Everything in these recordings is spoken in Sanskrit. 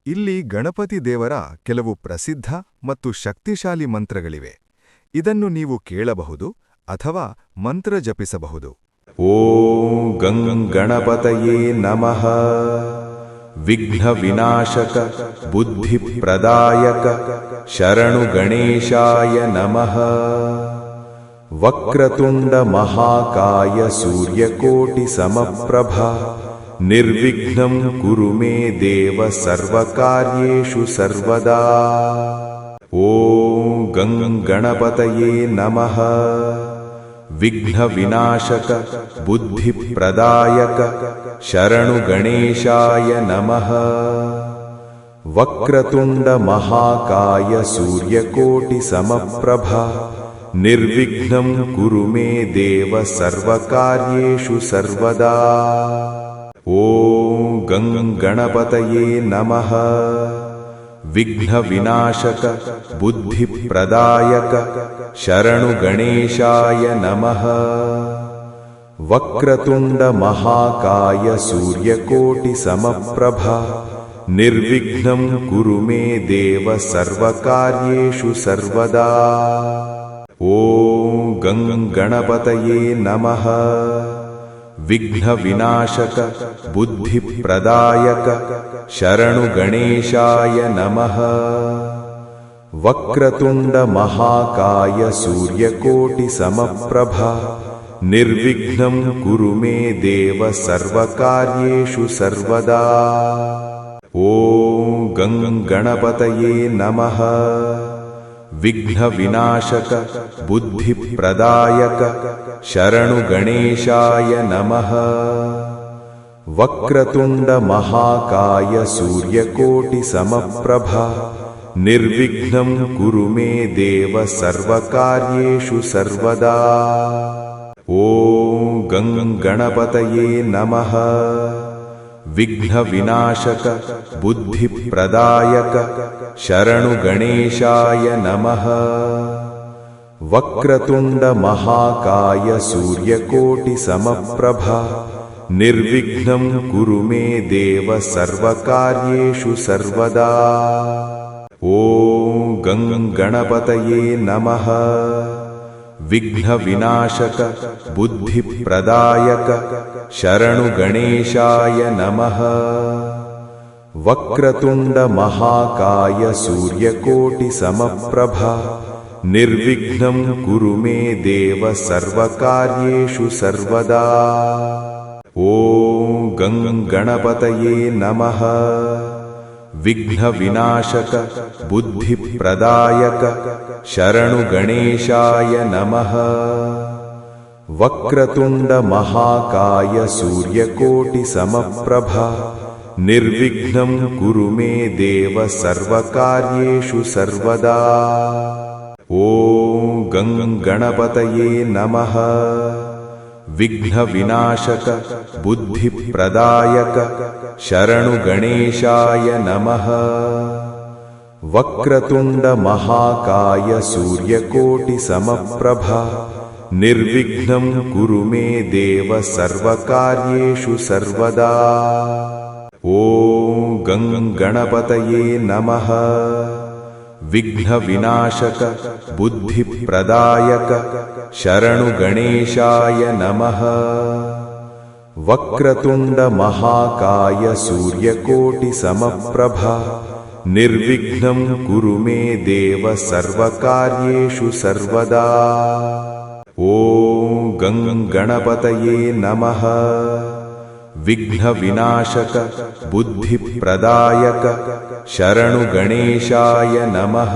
ಇಲ್ಲಿ ಗಣಪತಿ ದೇವರ ಕೆಲವು ಪ್ರಸಿದ್ಧ ಮತ್ತು ಶಕ್ತಿಶಾಲಿ ಮಂತ್ರಗಳಿವೆ. ಇದನ್ನು ನೀವು ಕೇಳಬಹುದು ಅಥವಾ ಮಂತ್ರ ಜಪಿಸಬಹುದು. ಓಂ ಗಂ ಗಣಪತಯೇ ನಮಃ. ವಿಘ್ನ ವಿನಾಶಕ ಬುದ್ಧಿ ಪ್ರದಾಯಕ ಶರಣು ಗಣೇಶಾಯ ನಮಃ. ವಕ್ರತುಂಡ ಮಹಾಕಾಯ ಸೂರ್ಯಕೋಟಿ ಸಮಪ್ರಭಾ ನಿರ್ವಿಘ್ನಂ ಕುರು ಮೇ ದೇವ ಸರ್ವಕಾರ್ಯೇಷು ಸರ್ವದಾ. ಓಂ ಗಂ ಗಣಪತಯೇ ನಮಃ. ವಿಘ್ನ ವಿನಾಶಕ ಬುದ್ಧಿ ಪ್ರದಾಯಕ ಶರಣು ಗಣೇಶಾಯ ನಮಃ. ವಕ್ರತುಂಡ ಮಹಾಕಾಯ ಸೂರ್ಯಕೋಟಿ ಸಮಪ್ರಭಾ ನಿರ್ವಿಘ್ನಂ ಕುರು ಮೇ ದೇವ ಸರ್ವಕಾರ್ಯೇಷು ಸರ್ವದಾ. ಓಂ ಗಂ ಗಣಪತಯೇ ನಮಃ. ವಿಘ್ನ ವಿನಾಶಕ ಬುದ್ಧಿ ಪ್ರದಾಯಕ ಶರಣು ಗಣೇಶಾಯ ನಮಃ. ವಕ್ರತುಂಡ ಮಹಾಕಾಯ ಸೂರ್ಯಕೋಟಿ ಸಮಪ್ರಭಾ ನಿರ್ವಿಘ್ನಂ ಕುರು ಮೇ ದೇವ ಸರ್ವಕಾರ್ಯೇಷು ಸರ್ವದಾ. ಓಂ ಗಂ ಗಣಪತಯೇ ನಮಃ. ವಿಘ್ನ ವಿನಾಶಕ ಬುದ್ಧಿ ಪ್ರದಾಯಕ ಶರಣು ಗಣೇಶಾಯ ನಮಃ. ವಕ್ರತುಂಡ ಮಹಾಕಾಯ ಸೂರ್ಯಕೋಟಿ ಸಮಪ್ರಭಾ ನಿರ್ವಿಘ್ನಂ ಕುರು ಮೇ ದೇವ ಸರ್ವಕಾರ್ಯೇಷು ಸರ್ವದಾ. ಓಂ ಗಂ ಗಣಪತಯೇ ನಮಃ. ವಿಘ್ನ ವಿನಾಶಕ ಬುದ್ಧಿ ಪ್ರದಾಯಕ ಶರಣು ಗಣೇಶಾಯ ನಮಃ. ವಕ್ರತುಂಡ ಮಹಾಕಾಯ ಸೂರ್ಯಕೋಟಿ ಸಮಪ್ರಭಾ ನಿರ್ವಿಘ್ನಂ ಕುರು ಮೇ ದೇವ ಸರ್ವಕಾರ್ಯೇಷು ಸರ್ವದಾ. ಓಂ ಗಂ ಗಣಪತಯೇ ನಮಃ. ವಿಘ್ನ ವಿನಾಶಕ ಬುದ್ಧಿ ಪ್ರದಾಯಕ ಶರಣು ಗಣೇಶಾಯ ನಮಃ. ವಕ್ರತುಂಡ ಮಹಾಕಾಯ ಸೂರ್ಯಕೋಟಿ ಸಮಪ್ರಭಾ ನಿರ್ವಿಘ್ನಂ ಕುರು ಮೇ ದೇವ ಸರ್ವಕಾರ್ಯೇಷು ಸರ್ವದಾ. ಓಂ ಗಂ ಗಣಪತಯೇ ನಮಃ. ವಿಘ್ನ ವಿನಾಶಕ ಬುದ್ಧಿ ಪ್ರದಾಯಕ ಶರಣು ಗಣೇಶಾಯ ನಮಃ. ವಕ್ರತುಂಡ ಮಹಾಕಾಯ ಸೂರ್ಯಕೋಟಿ ಸಮಪ್ರಭಾ ನಿರ್ವಿಘ್ನಂ ಕುರು ಮೇ ದೇವ ಸರ್ವಕಾರ್ಯೇಷು ಸರ್ವದಾ. ಓಂ ಗಂ ಗಣಪತಯೇ ನಮಃ. ವಿಘ್ನ ವಿನಾಶಕ ಬುದ್ಧಿ ಪ್ರದಾಯಕ ಶರಣು ಗಣೇಶಾಯ ನಮಃ. ವಕ್ರತುಂಡ ಮಹಾಕಾಯ ಸೂರ್ಯಕೋಟಿ ಸಮಪ್ರಭಾ ನಿರ್ವಿಘ್ನಂ ಕುರು ಮೇ ದೇವ ಸರ್ವಕಾರ್ಯೇಷು ಸರ್ವದಾ. ಓಂ ಗಂ ಗಣಪತಯೇ ನಮಃ. ವಿಘ್ನ ವಿನಾಶಕ ಬುದ್ಧಿ ಪ್ರದಾಯಕ ಶರಣು ಗಣೇಶಾಯ ನಮಃ. ವಕ್ರತುಂಡ ಮಹಾಕಾಯ ಸೂರ್ಯಕೋಟಿ ಸಮಪ್ರಭಾ ನಿರ್ವಿಘ್ನಂ ಕುರು ಮೇ ದೇವ ಸರ್ವಕಾರ್ಯೇಷು ಸರ್ವದಾ. ಓಂ ಗಂ ಗಣಪತಯೇ ನಮಃ. ವಿಘ್ನ ವಿನಾಶಕ ಬುದ್ಧಿ ಪ್ರದಾಯಕ ಶರಣು ಗಣೇಶಾಯ ನಮಃ. ವಕ್ರತುಂಡ ಮಹಾಕಾಯ ಸೂರ್ಯಕೋಟಿ ಸಮಪ್ರಭಾ ನಿರ್ವಿಘ್ನಂ ಕುರು ಮೇ ದೇವ ಸರ್ವಕಾರ್ಯೇಷು ಸರ್ವದಾ. ಓಂ ಗಂ ಗಣಪತಯೇ ನಮಃ. ವಿಘ್ನ ವಿನಾಶಕ ಬುದ್ಧಿ ಪ್ರದಾಯಕ ಶರಣು ಗಣೇಶಾಯ ನಮಃ.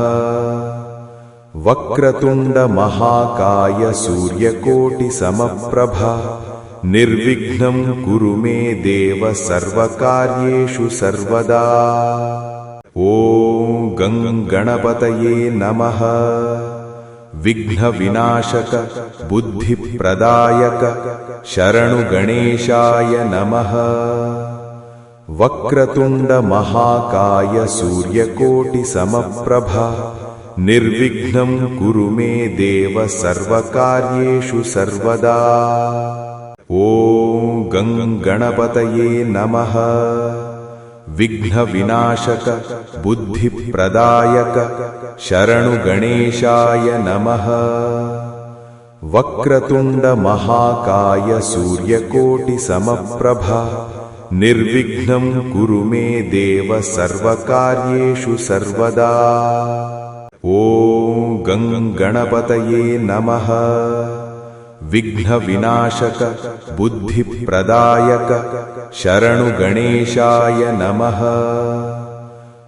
ವಕ್ರತುಂಡ ಮಹಾಕಾಯ ಸೂರ್ಯಕೋಟಿ ಸಮಪ್ರಭಾ ನಿರ್ವಿಘ್ನಂ ಕುರು ಮೇ ದೇವ ಸರ್ವಕಾರ್ಯೇಷು ಸರ್ವದಾ. ಓಂ ಗಂ ಗಣಪತಯೇ ನಮಃ. ವಿಘ್ನ ವಿನಾಶಕ ಬುದ್ಧಿ ಪ್ರದಾಯಕ ಶರಣು ಗಣೇಶಾಯ ನಮಃ. ವಕ್ರತುಂಡ ಮಹಾಕಾಯ ಸೂರ್ಯಕೋಟಿ ಸಮಪ್ರಭಾ ನಿರ್ವಿಘ್ನಂ ಕುರು ಮೇ ದೇವ ಸರ್ವಕಾರ್ಯೇಷು ಸರ್ವದಾ. ಓಂ ಗಂ ಗಣಪತಯೇ ನಮಃ. विघ्नविनाशक बुद्धिप्रदायक शरणुगणेशाय नमः। वक्रतुण्ड महाकाय सूर्यकोटिसमप्रभा निर्विघ्नं कुरु मे देव सर्वकार्येषु सर्वदा। ॐ गणपतये नमः। विघ्नविनाशक बुद्धिप्रदायक शरणुगणेशाय नमः।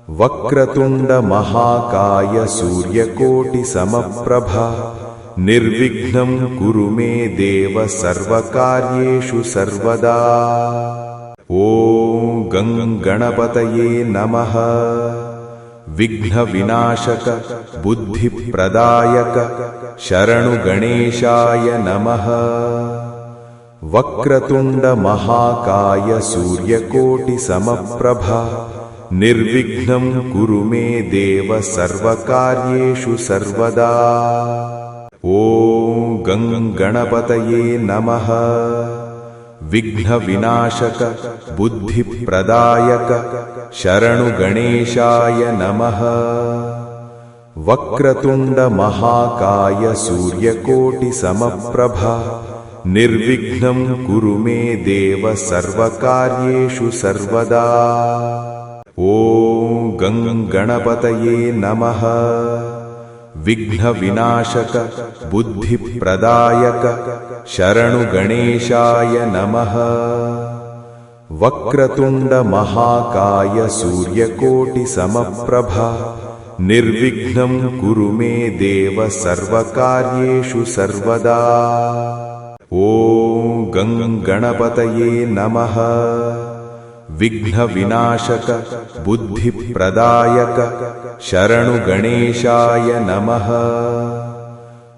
वक्रतुण्ड महाकाय सूर्यकोटिसमप्रभा निर्विघ्नं कुरु मे देव सर्वकार्येषु सर्वदा। ॐ गणपतये नमः। विघ्नविनाशक बुद्धिप्रदायक शरणुगणेशाय नमः। वक्रतुण्ड महाकाय सूर्यकोटिसमप्रभा निर्विघ्नं कुरु मे देव सर्वकार्येषु सर्वदा। ॐ गणपतये नमः। विघ्नविनाशक बुद्धिप्रदायक शरणुगणेशाय नमः। वक्रतुण्ड महाकाय सूर्यकोटिसमप्रभा निर्विघ्नं कुरु मे देव सर्वकार्येषु सर्वदा। ॐ गणपतये नमः। विघ्नविनाशक बुद्धिप्रदायक शरणुगणेशाय नमः। वक्रतुण्ड महाकाय सूर्यकोटिसमप्रभा निर्विघ्नं कुरु मे देव सर्वकार्येषु सर्वदा। ॐ गणपतये नमः। विघ्नविनाशक बुद्धिप्रदायक शरणुगणेशाय नमः।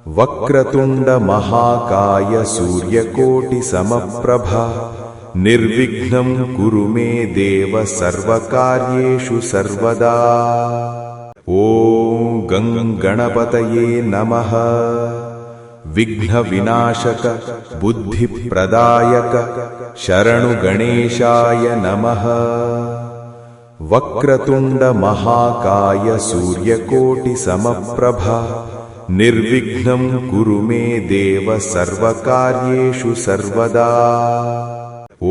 वक्रतुण्ड महाकाय सूर्यकोटिसमप्रभा निर्विघ्नं कुरु मे देव सर्वकार्येषु सर्वदा। ॐ गणपतये नमः। विघ्नविनाशक बुद्धिप्रदायक शरणुगणेशाय नमः। वक्रतुण्ड महाकाय सूर्यकोटिसमप्रभा निर्विघ्नं कुरु मे देव सर्वकार्येषु सर्वदा। ॐ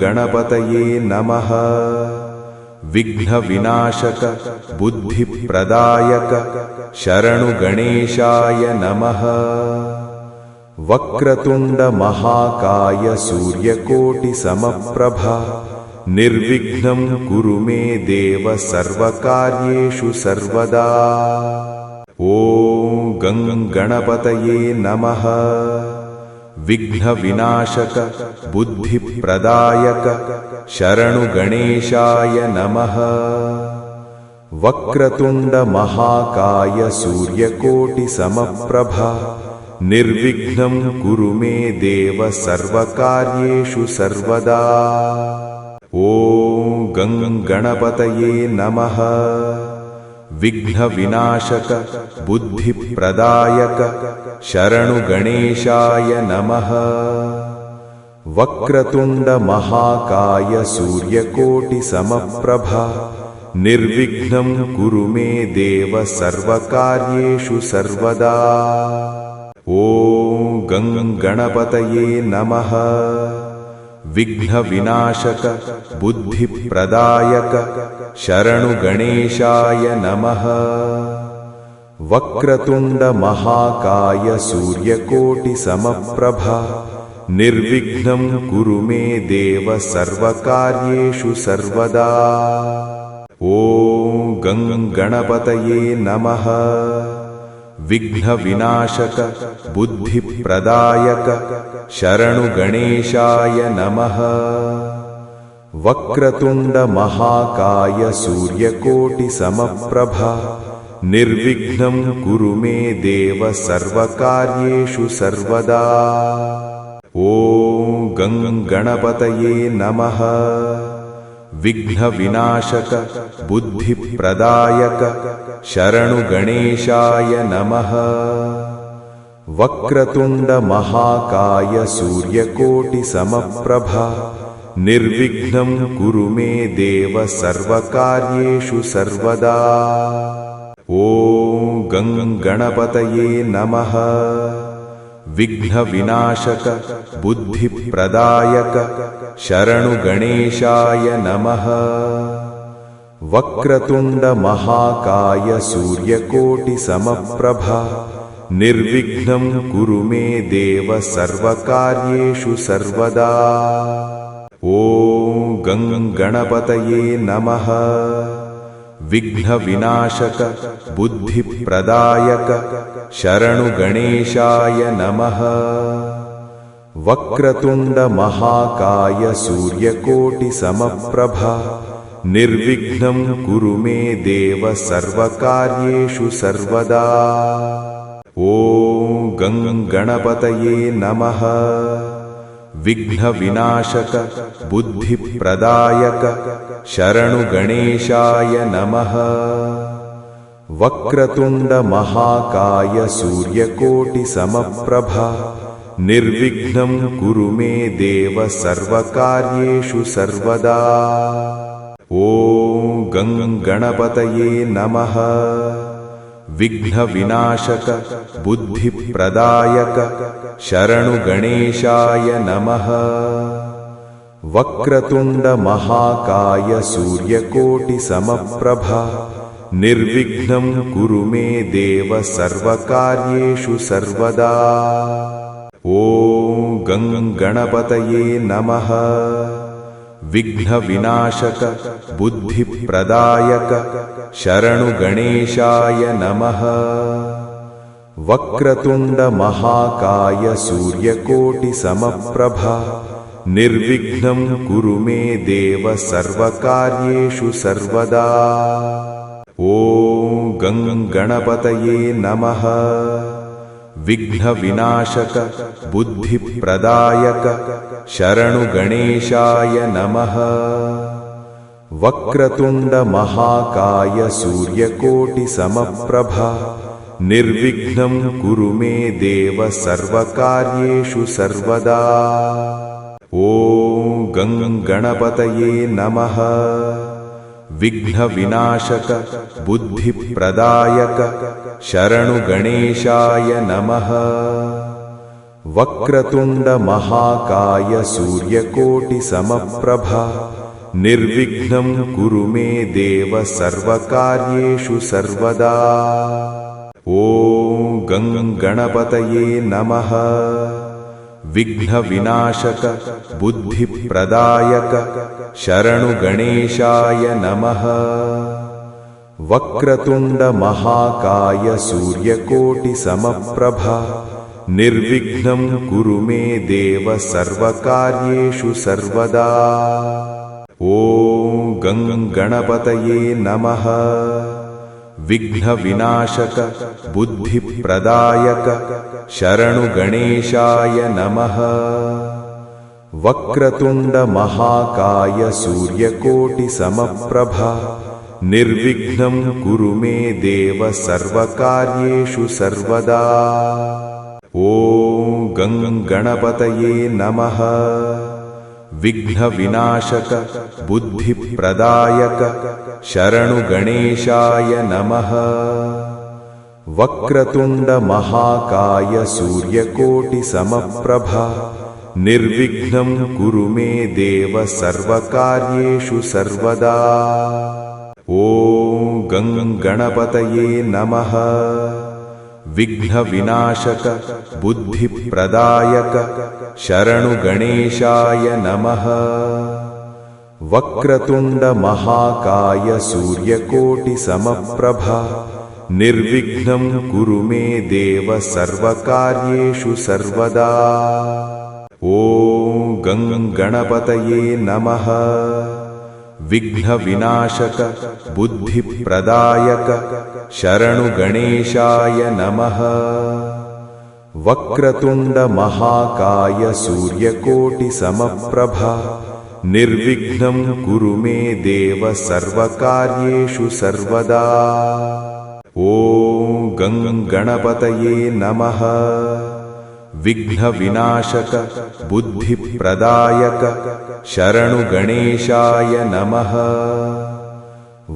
गणपतये नमः। विघ्नविनाशक बुद्धिप्रदायक शरणुगणेशाय नमः। वक्रतुण्ड महाकाय सूर्यकोटिसमप्रभा निर्विघ्नं कुरु मे देव सर्वकार्येषु सर्वदा। ॐ गणपतये नमः। विघ्नविनाशक बुद्धिप्रदायक शरणुगणेशाय नमः। वक्रतुण्ड महाकाय सूर्यकोटिसमप्रभा निर्विघ्नं कुरु मे देव सर्वकार्येषु सर्वदा। ॐ गणपतये नमः। विघ्नविनाशक बुद्धिप्रदायक शरणुगणेशाय नमः। वक्रतुण्ड महाकाय सूर्यकोटिसमप्रभा निर्विघ्नं कुरु मे देव सर्वकार्येषु सर्वदा। ॐ गणपतये नमः। विघ्नविनाशक बुद्धिप्रदायक शरणुगणेशाय नमः। वक्रतुण्ड महाकाय सूर्यकोटिसमप्रभा निर्विघ्नं कुरु मे देव सर्वकार्येषु सर्वदा। ॐ गणपतये नमः। विघ्नविनाशक बुद्धिप्रदायक शरणुगणेशाय नमः। वक्रतुण्ड महाकाय सूर्यकोटिसमप्रभा निर्विघ्नं कुरु मे देव सर्वकार्येषु सर्वदा। ॐ गणपतये नमः। विघ्नविनाशक बुद्धिप्रदायक शरणुगणेशाय नमः। वक्रतुण्ड महाकाय सूर्यकोटिसमप्रभा निर्विघ्नं कुरु मे देव सर्वकार्येषु सर्वदा। ॐ गं गणपतये नमः। विघ्नविनाशक बुद्धिप्रदायक शरणुगणेशाय नमः। वक्रतुण्ड महाकाय सूर्यकोटिसमप्रभा निर्विघ्नं कुरु मे देव सर्वकार्येषु सर्वदा। ॐ गं गणपतये नमः। विघ्नविनाशक बुद्धिप्रदायक शरणुगणेशाय नमः। वक्रतुण्ड महाकाय सूर्यकोटिसमप्रभा निर्विघ्नं कुरु मे देव सर्वकार्येषु सर्वदा। ॐ गं गणपतये नमः। विघ्नविनाशक बुद्धिप्रदायक शरणुगणेशाय नमः। वक्रतुण्ड महाकाय सूर्यकोटिसमप्रभा निर्विघ्नं कुरु मे देव सर्वकार्येषु सर्वदा। ॐ गं गणपतये नमः। विघ्नविनाशक बुद्धिप्रदायक शरणुगणेशाय नमः। वक्रतुण्ड महाकाय सूर्यकोटिसमप्रभा निर्विघ्नं कुरु मे देव सर्वकार्येषु सर्वदा। ॐ गं गणपतये नमः। विघ्नविनाशक बुद्धिप्रदायक शरणुगणेशाय नमः। वक्रतुण्ड महाकाय सूर्यकोटिसमप्रभा निर्विघ्नं कुरु मे देव सर्वकार्येषु सर्वदा। ॐ गं गणपतये नमः। विघ्नविनाशक बुद्धिप्रदायक शरणुगणेशाय नमः। वक्रतुण्ड महाकाय सूर्यकोटिसमप्रभा निर्विघ्नं कुरु मे देव सर्वकार्येषु सर्वदा। ॐ गं गणपतये नमः। विघ्नविनाशक बुद्धिप्रदायक शरणुगणेशाय नमः। वक्रतुण्ड महाकाय सूर्यकोटिसमप्रभा निर्विघ्नं कुरु मे देव सर्वकार्येषु सर्वदा। ॐ गं गणपतये नमः। विघ्नविनाशक बुद्धिप्रदायक शरणुगणेशाय नमः। वक्रतुण्ड महाकाय सूर्यकोटिसमप्रभा निर्विघ्नं कुरु मे देव सर्वकार्येषु सर्वदा। ॐ गं गणपतये नमः। विघ्नविनाशक बुद्धिप्रदायक शरणुगणेशाय नमः। वक्रतुण्ड महाकाय सूर्यकोटिसमप्रभा निर्विघ्नं कुरु मे देव सर्वकार्येषु सर्वदा। ॐ गं गणपतये नमः। विघ्नविनाशक बुद्धिप्रदायक शरणुगणेशाय नमः। वक्रतुण्ड महाकाय सूर्यकोटिसमप्रभा निर्विघ्नं कुरु मे देव सर्वकार्येषु सर्वदा। ॐ गं गणपतये नमः। विघ्नविनाशक बुद्धिप्रदायक शरणुगणेशाय नमः। वक्रतुण्ड महाकाय सूर्यकोटिसमप्रभा निर्विघ्नं कुरु मे देव सर्वकार्येषु सर्वदा। ॐ गं गणपतये नमः। विघ्नविनाशक बुद्धिप्रदायक शरणुगणेशाय नमः। वक्रतुण्ड महाकाय सूर्यकोटिसमप्रभा निर्विघ्नं कुरु मे देव सर्वकार्येषु सर्वदा। ॐ गं गणपतये नमः। विघ्नविनाशक बुद्धिप्रदायक शरणु गणेशाय नमः।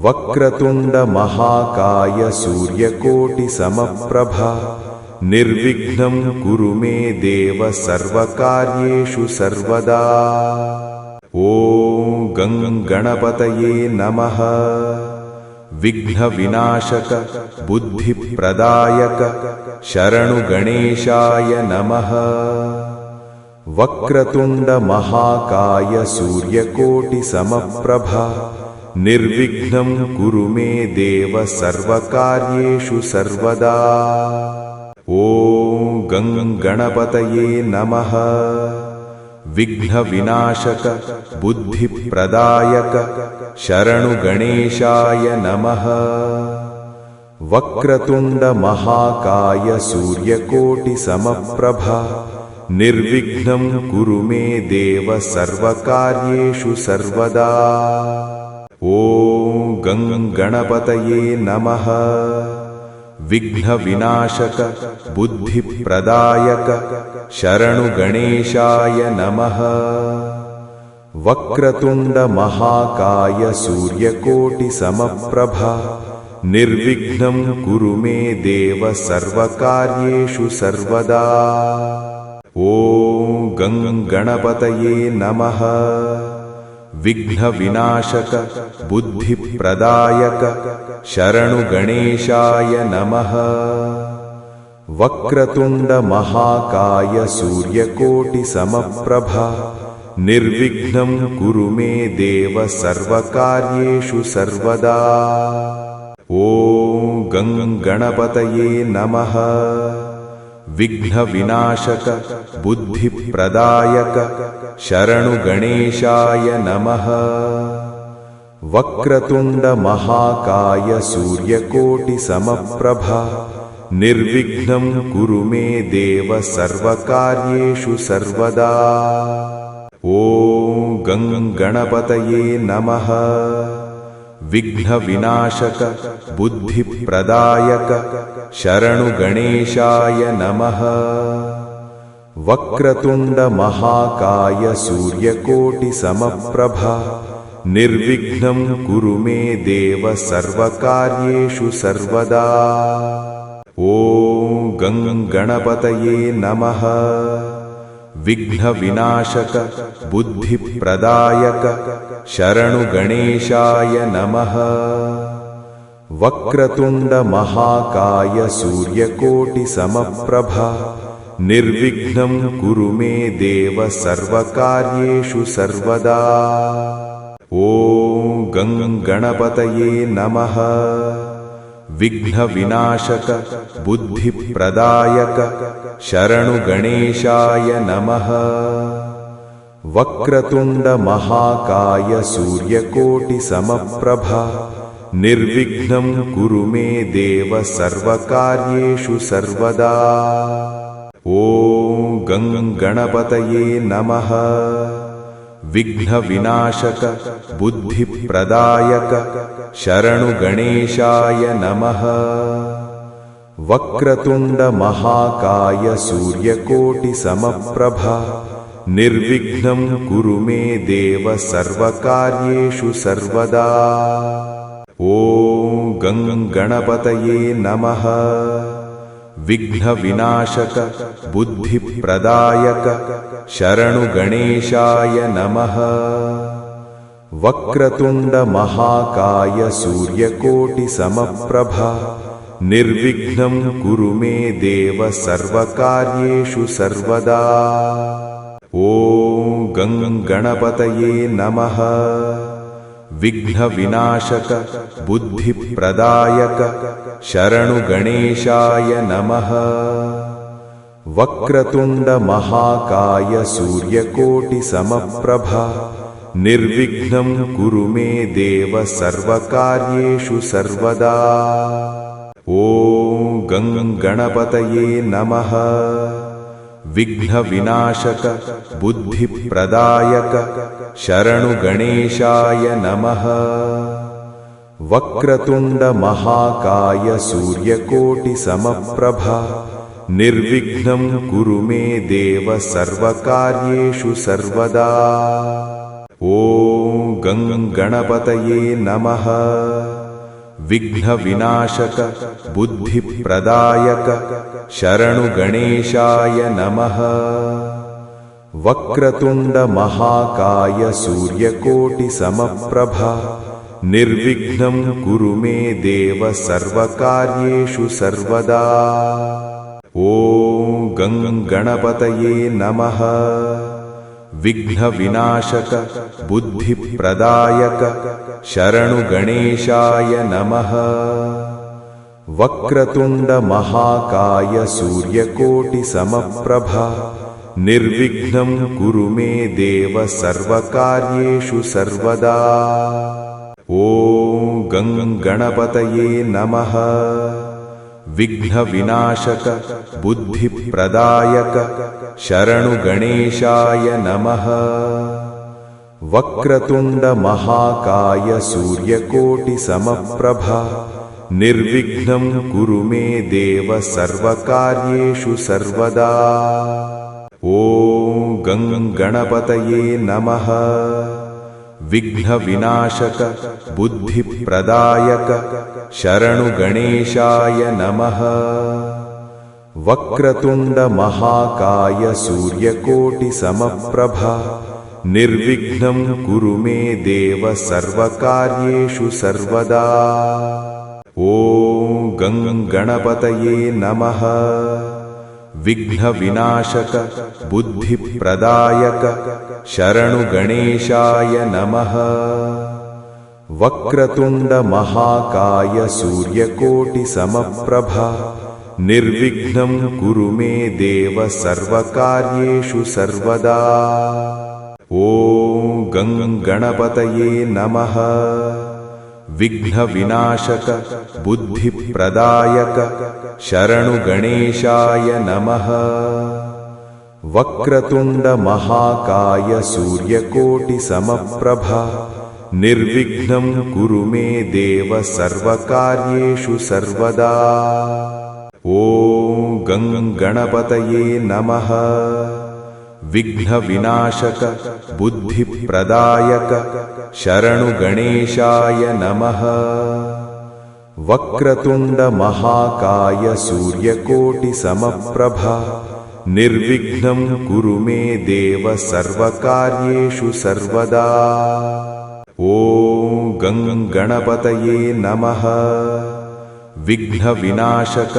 वक्रतुंड महाकाय सूर्यकोटिसमप्रभा निर्विघ्नं कुरु मे देव सर्वकार्येषु सर्वदा। ॐ गं गणपतये नमः। विघ्नविनाशक बुद्धिप्रदायक शरणु गणेशाय नमः। वक्रतुंड महाकाय सूर्यकोटिसमप्रभा निर्विघ्नं कुरु मे देव सर्वकार्येषु सर्वदा। ॐ गं गणपतये नमः। विघ्नविनाशक बुद्धिप्रदायक शरणु गणेशाय नमः। वक्रतुंड महाकाय सूर्यकोटिसमप्रभा निर्विघ्नं कुरु मे देव सर्वकार्येषु सर्वदा। ॐ गं गणपतये नमः। विघ्नविनाशक बुद्धिप्रदायक शरणु गणेशाय नमः। वक्रतुंड महाकाय सूर्यकोटिसमप्रभा निर्विघ्नं कुरु मे देव सर्वकार्येषु सर्वदा। ॐ गं गणपतये नमः। विघ्नविनाशक बुद्धिप्रदायक शरणु गणेशाय नमः। वक्रतुंड महाकाय सूर्यकोटिसमप्रभा निर्विघ्नं कुरु मे देव सर्वकार्येषु सर्वदा। ॐ गं गणपतये नमः। विघ्नविनाशक बुद्धिप्रदायक शरणु गणेशाय नमः। वक्रतुंड महाकाय सूर्यकोटिसमप्रभा निर्विघ्नं कुरु मे देव सर्वकार्येषु सर्वदा। ॐ गं गणपतये नमः। विघ्नविनाशक बुद्धिप्रदायक शरणु गणेशाय नमः। वक्रतुंड महाकाय सूर्यकोटिसमप्रभा निर्विघ्नं कुरु मे देव सर्वकार्येषु सर्वदा। ॐ गं गणपतये नमः। विघ्नविनाशक बुद्धिप्रदायक शरणु गणेशाय नमः। वक्रतुंड महाकाय सूर्यकोटिसमप्रभा निर्विघ्नं कुरु मे देव सर्वकार्येषु सर्वदा। ॐ गं गणपतये नमः। विघ्नविनाशक बुद्धिप्रदायक शरणु गणेशाय नमः। वक्रतुंड महाकाय सूर्यकोटिसमप्रभा निर्विघ्नं कुरु मे देव सर्वकार्येषु सर्वदा। ॐ गं गणपतये नमः। विघ्नविनाशक बुद्धिप्रदायक शरणु गणेशाय नमः। वक्रतुंड महाकाय सूर्यकोटिसमप्रभा निर्विघ्नं कुरु मे देव सर्वकार्येषु सर्वदा। ॐ गं गणपतये नमः। विघ्नविनाशक बुद्धिप्रदायक शरणु गणेशाय नमः। वक्रतुंड महाकाय सूर्यकोटिसमप्रभा निर्विघ्नं कुरु मे देव सर्वकार्येषु सर्वदा। ॐ गं गणपतये नमः। विघ्नविनाशक बुद्धिप्रदायक शरणु गणेशाय नमः। वक्रतुंड महाकाय सूर्यकोटिसमप्रभा निर्विघ्नं कुरु मे देव सर्वकार्येषु सर्वदा। ॐ गं गणपतये नमः। विघ्नविनाशक बुद्धिप्रदायक शरणु गणेशाय नमः। वक्रतुंड महाकाय सूर्यकोटिसमप्रभा निर्विघ्नं कुरु मे देव सर्वकार्येषु सर्वदा। ॐ गं गणपतये नमः। विघ्नविनाशक बुद्धिप्रदायक शरणुगणेशाय नमः। वक्रतुण्ड महाकाय सूर्यकोटिसमप्रभा निर्विघ्नं कुरु मे देव सर्वकार्येषु सर्वदा। ॐ गं गणपतये नमः। विघ्नविनाशक बुद्धिप्रदायक शरणुगणेशाय नमः। वक्रतुण्ड महाकाय सूर्यकोटिसमप्रभा निर्विघ्नं कुरु मे देव सर्वकार्येषु सर्वदा। ॐ गं गणपतये नमः। विघ्नविनाशक बुद्धिप्रदायक शरणुगणेशाय नमः। वक्रतुण्ड महाकाय सूर्यकोटिसमप्रभा निर्विघ्नं कुरु मे देव सर्वकार्येषु सर्वदा। ॐ गं गणपतये नमः। विघ्नविनाशक बुद्धिप्रदायक शरणुगणेशाय नमः। वक्रतुण्ड महाकाय सूर्यकोटिसमप्रभा निर्विघ्नं कुरु मे देव सर्वकार्येषु सर्वदा। ॐ गं गणपतये नमः। विघ्नविनाशक बुद्धिप्रदायक शरणुगणेशाय नमः। वक्रतुण्ड महाकाय सूर्यकोटिसमप्रभा निर्विघ्नं कुरु मे देव सर्वकार्येषु सर्वदा। ॐ गं गणपतये नमः। विघ्नविनाशक बुद्धिप्रदायक शरणुगणेशाय नमः। वक्रतुण्ड महाकाय सूर्यकोटिसमप्रभा निर्विघ्नं कुरु मे देव सर्वकार्येषु सर्वदा। ॐ गं गणपतये नमः। विघ्नविनाशक बुद्धिप्रदायक शरणुगणेशाय नमः। वक्रतुण्ड महाकाय सूर्यकोटिसमप्रभा निर्विघ्नं कुरु मे देव सर्वकार्येषु सर्वदा। ॐ गं गणपतये नमः। विघ्नविनाशक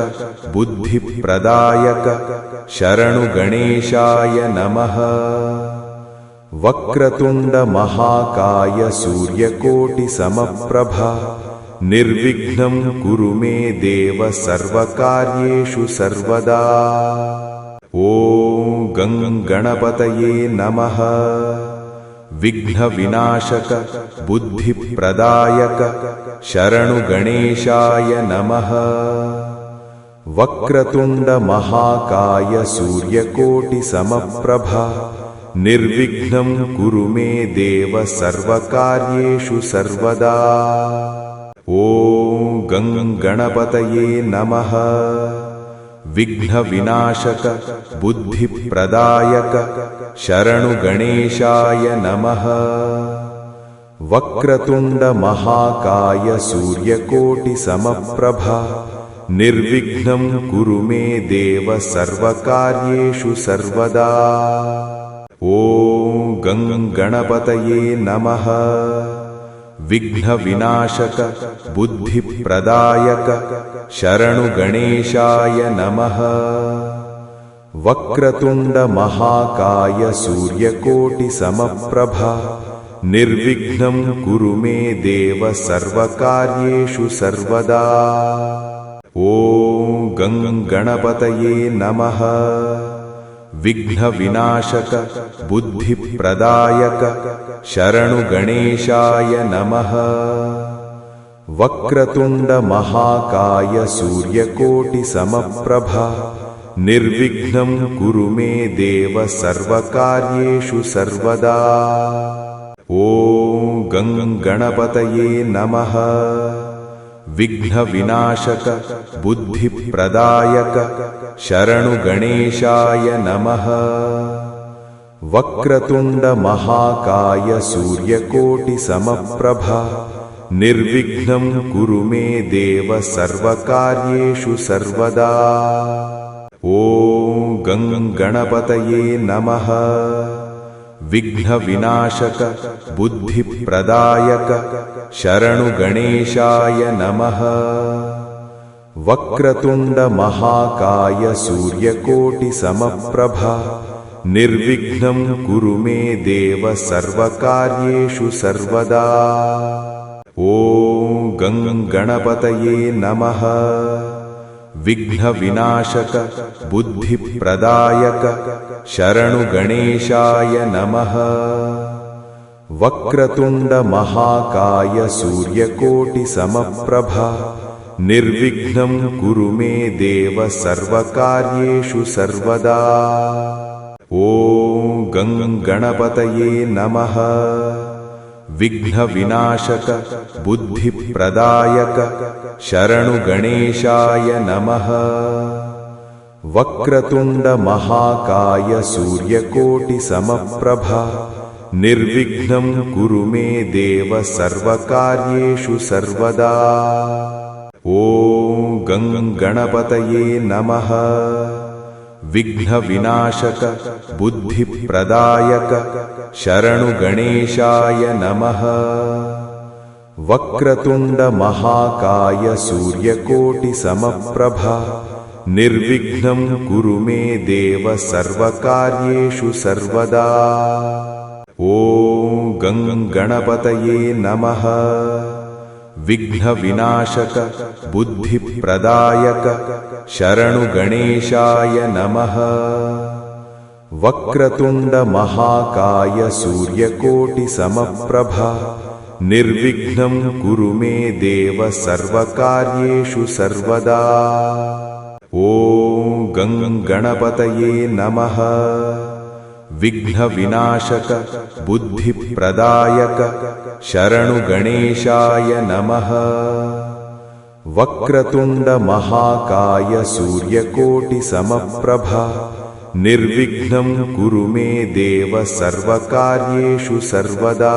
बुद्धिप्रदायक शरणुगणेशाय नमः। वक्रतुण्ड महाकाय सूर्यकोटिसमप्रभा निर्विघ्नं कुरु मे देव सर्वकार्येषु सर्वदा। ॐ गं गणपतये नमः। विघ्नविनाशक बुद्धिप्रदायक शरणुगणेशाय नमः। वक्रतुण्ड महाकाय सूर्यकोटिसमप्रभा निर्विघ्नं कुरु मे देव सर्वकार्येषु सर्वदा। ॐ गं गणपतये नमः। विघ्नविनाशक बुद्धिप्रदायक शरणुगणेशाय नमः। वक्रतुण्ड महाकाय सूर्यकोटिसमप्रभा निर्विघ्नं कुरु मे देव सर्वकार्येषु सर्वदा। ॐ गं गणपतये नमः। विघ्नविनाशक बुद्धिप्रदायक शरणुगणेशाय नमः। वक्रतुण्ड महाकाय सूर्यकोटिसमप्रभा निर्विघ्नं कुरु मे देव सर्वकार्येषु सर्वदा। ॐ गं गणपतये नमः। विघ्नविनाशक बुद्धिप्रदायक शरणुगणेशाय नमः। वक्रतुण्ड महाकाय सूर्यकोटिसमप्रभा निर्विघ्नं कुरु मे देव सर्वकार्येषु सर्वदा। ॐ गं गणपतये नमः। विघ्नविनाशक बुद्धिप्रदायक शरणु गणेशाय नमः। वक्रतुंड महाकाय सूर्यकोटिसमप्रभा निर्विघ्नं कुरु मे देव सर्वकार्येषु सर्वदा। ॐ गं गणपतये नमः। विघ्नविनाशक बुद्धिप्रदायक शरणु गणेशाय नमः। वक्रतुंड महाकाय सूर्यकोटिसमप्रभा निर्विघ्नं कुरु मे देव सर्वकार्येषु सर्वदा। ॐ गं गणपतये नमः। विघ्नविनाशक बुद्धिप्रदायक शरणु गणेशाय नमः। वक्रतुंड महाकाय सूर्यकोटिसमप्रभा निर्विघ्नं कुरु मे देव सर्वकार्येषु सर्वदा। ॐ गं गणपतये नमः। विघ्नविनाशक बुद्धिप्रदायक शरणु गणेशाय नमः। वक्रतुंड महाकाय सूर्यकोटिसमप्रभा निर्विघ्नं कुरु मे देव सर्वकार्येषु सर्वदा। ॐ गं गणपतये नमः। विघ्नविनाशक बुद्धिप्रदायक शरणु गणेशाय नमः। वक्रतुंड महाकाय सूर्यकोटिसमप्रभा निर्विघ्नं कुरु मे देव सर्वकार्येषु सर्वदा। ॐ गं गणपतये नमः। विघ्नविनाशक बुद्धिप्रदायक शरणु गणेशाय नमः। वक्रतुंड महाकाय सूर्यकोटिसमप्रभा निर्विघ्नं कुरु मे देव सर्वकार्येषु सर्वदा। ॐ गं गणपतये नमः। विघ्नविनाशक बुद्धिप्रदायक शरणु गणेशाय नमः। वक्रतुंड महाकाय सूर्यकोटिसमप्रभा निर्विघ्नं कुरु मे देव सर्वकार्येषु सर्वदा।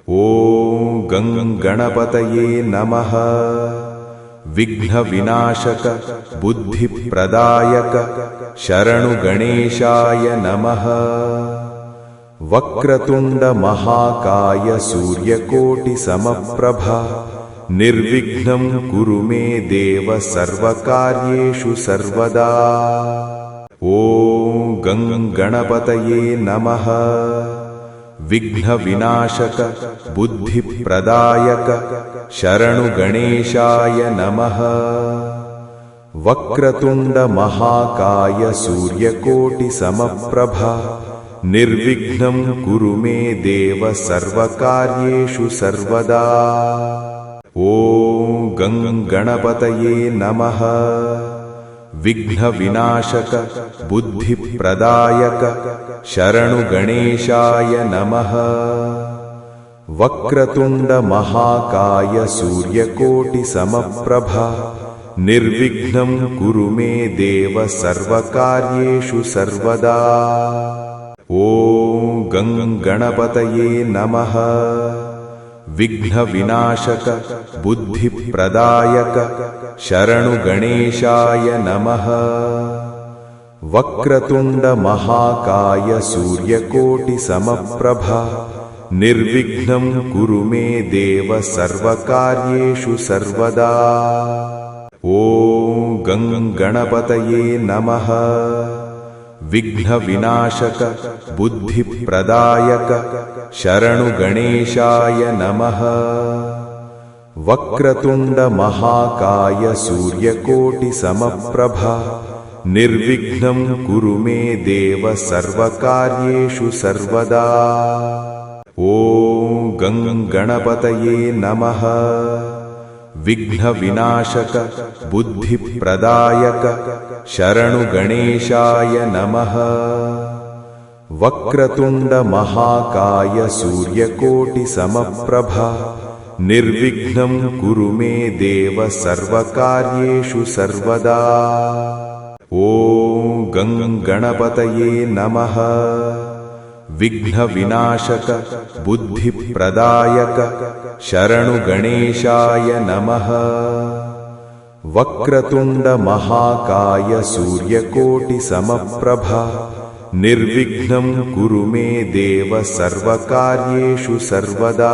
ॐ गं गणपतये नमः। विघ्नविनाशक बुद्धिप्रदायक शरणु गणेशाय नमः। वक्रतुंड महाकाय सूर्यकोटिसमप्रभा निर्विघ्नं कुरु मे देव सर्वकार्येषु सर्वदा। ॐ गं गणपतये नमः। विघ्नविनाशक बुद्धिप्रदायक शरणु गणेशाय नमः। वक्रतुंड महाकाय सूर्यकोटिसमप्रभा निर्विघ्नं कुरु मे देव सर्वकार्येषु सर्वदा। ॐ गं गणपतये नमः। विघ्नविनाशक बुद्धिप्रदायक शरणु गणेशाय नमः। वक्रतुंड महाकाय सूर्यकोटिसमप्रभा निर्विघ्नं कुरु मे देव सर्वकार्येषु सर्वदा। ॐ गं गणपतये नमः। विघ्नविनाशक बुद्धिप्रदायक शरणु गणेशाय नमः। वक्रतुंड महाकाय सूर्यकोटिसमप्रभा निर्विघ्नं कुरु मे देव सर्वकार्येषु सर्वदा। ॐ गं गणपतये नमः। विघ्नविनाशक बुद्धिप्रदायक शरणु गणेशाय नमः। वक्रतुंड महाकाय सूर्यकोटिसमप्रभा निर्विघ्नं कुरु मे देव सर्वकार्येषु सर्वदा। ॐ गं गणपतये नमः। विघ्नविनाशक बुद्धिप्रदायक शरणु गणेशाय नमः। वक्रतुंड महाकाय सूर्यकोटिसमप्रभा निर्विघ्नं कुरु मे देव सर्वकार्येषु सर्वदा। ॐ गणपतये नमः। विघ्नविनाशक बुद्धिप्रदायक शरणुगणेशाय नमः। वक्रतुण्ड महाकाय सूर्यकोटिसमप्रभा निर्विघ्नं कुरु मे देव सर्वकार्येषु सर्वदा।